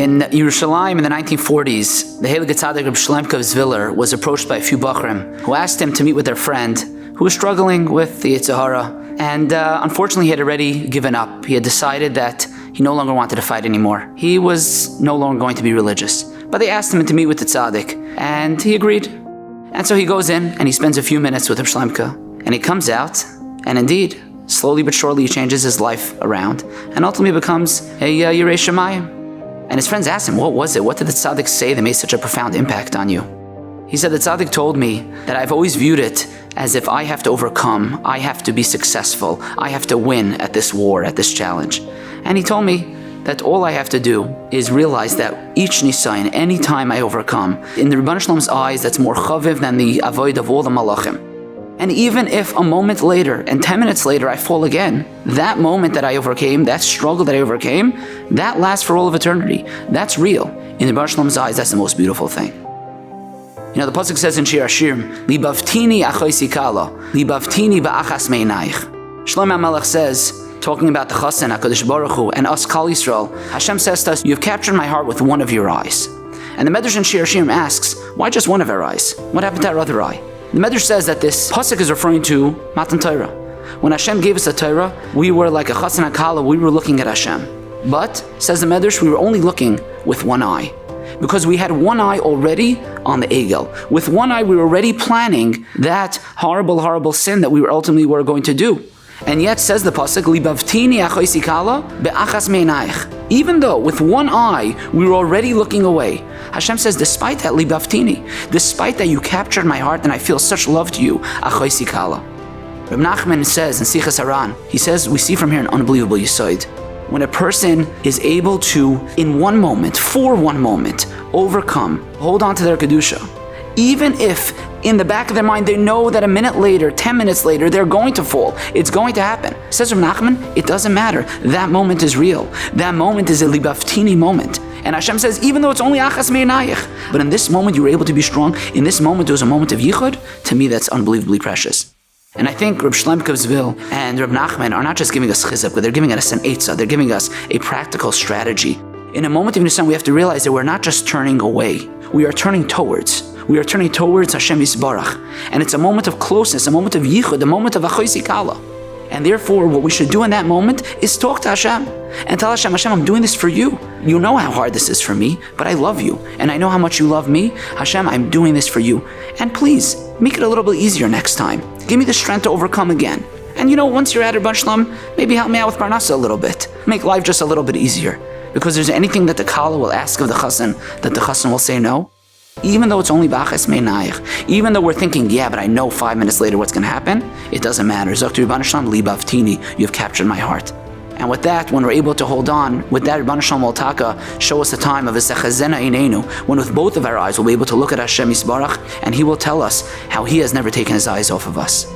In Yerushalayim in the 1940s, the Heilige Tzaddik Reb Shlemka of Zviller was approached by a few Bachrim who asked him to meet with their friend who was struggling with the Yetzer Hara. And unfortunately, he had already given up. He had decided that he no longer wanted to fight anymore. He was no longer going to be religious. But they asked him to meet with the Tzaddik, and he agreed. And so he goes in, and he spends a few minutes with Reb Shlemka. And he comes out, and indeed, slowly but surely, he changes his life around, and ultimately becomes a Yirei Shamayim. And his friends asked him, what was it? What did the Tzaddik say that made such a profound impact on you? He said, the Tzaddik told me that I've always viewed it as if I have to overcome, I have to be successful, I have to win at this war, at this challenge. And he told me that all I have to do is realize that each nisayon, any time I overcome, in the Rebbeinu Shalom's eyes, that's more chaviv than the avoid of all the malachim. And even if a moment later and 10 minutes later I fall again, that moment that I overcame, that struggle that I overcame, that lasts for all of eternity. That's real. In the Rebbeinu Shalom's eyes, that's the most beautiful thing. You know, the pasuk says in Shir Hashirim, Libbavtini achoisi kala, Libbavtini ba'achas me'inayich. Shlomo HaMelech says, talking about the Chassan, HaKadosh Baruch Hu, and us, Kal Yisrael, Hashem says to us, you have captured my heart with one of your eyes. And the Medrash in Shir Hashirim asks, why just one of our eyes? What happened to our other eye? The Medrash says that this pasuk is referring to Matan Torah. When Hashem gave us the Torah, we were like a Chassan HaKala, we were looking at Hashem. But, says the Medrash, we were only looking with one eye. Because we had one eye already on the Egel. With one eye, we were already planning that horrible, horrible sin that we were ultimately going to do. And yet, says the pasuk, Libbavtini achoisi kala be'achas me'inayich. Even though with one eye we were already looking away, Hashem says, despite that, Libbavtini, despite that you captured my heart and I feel such love to you, achoisi kala. Reb Nachman says in Sichas Haran, he says, we see from here an unbelievable yesod. When a person is able to, in one moment, for one moment, overcome, hold on to their Kedusha, even if in the back of their mind they know that a minute later, 10 minutes later, they're going to fall. It's going to happen. Says Reb Nachman, it doesn't matter. That moment is real. That moment is a Libbavtini moment. And Hashem says, even though it's only achas me'inayich, but in this moment you were able to be strong. In this moment there was a moment of yichud. To me, that's unbelievably precious. And I think Reb Shlemka of Zvil and Reb Nachman are not just giving us chizuk, but they're giving us an eitzah. They're giving us a practical strategy. In a moment of nisan, we have to realize that we're not just turning away. We are turning towards. We are turning towards Hashem Yisbarach. And it's a moment of closeness, a moment of yichud, a moment of achoisi kala. And therefore, what we should do in that moment is talk to Hashem and tell Hashem, Hashem, I'm doing this for you. You know how hard this is for me, but I love you. And I know how much you love me. Hashem, I'm doing this for you. And please, make it a little bit easier next time. Give me the strength to overcome again. And you know, once you're at Rebbeinu Shalom, maybe help me out with Parnasa a little bit. Make life just a little bit easier. Because there's anything that the Kala will ask of the Chassan that the Chassan will say no. Even though it's only b'achas me'inayich, even though we're thinking, yeah, but I know 5 minutes later what's going to happen, it doesn't matter. Zaktu Rebbeinu Shalom libbavtini, you have captured my heart. And with that, when we're able to hold on, with that Rebbeinu Shalom will taka, show us the time of V'sechazena einenu, when with both of our eyes we'll be able to look at Hashem Yisbarach, and He will tell us how He has never taken His eyes off of us.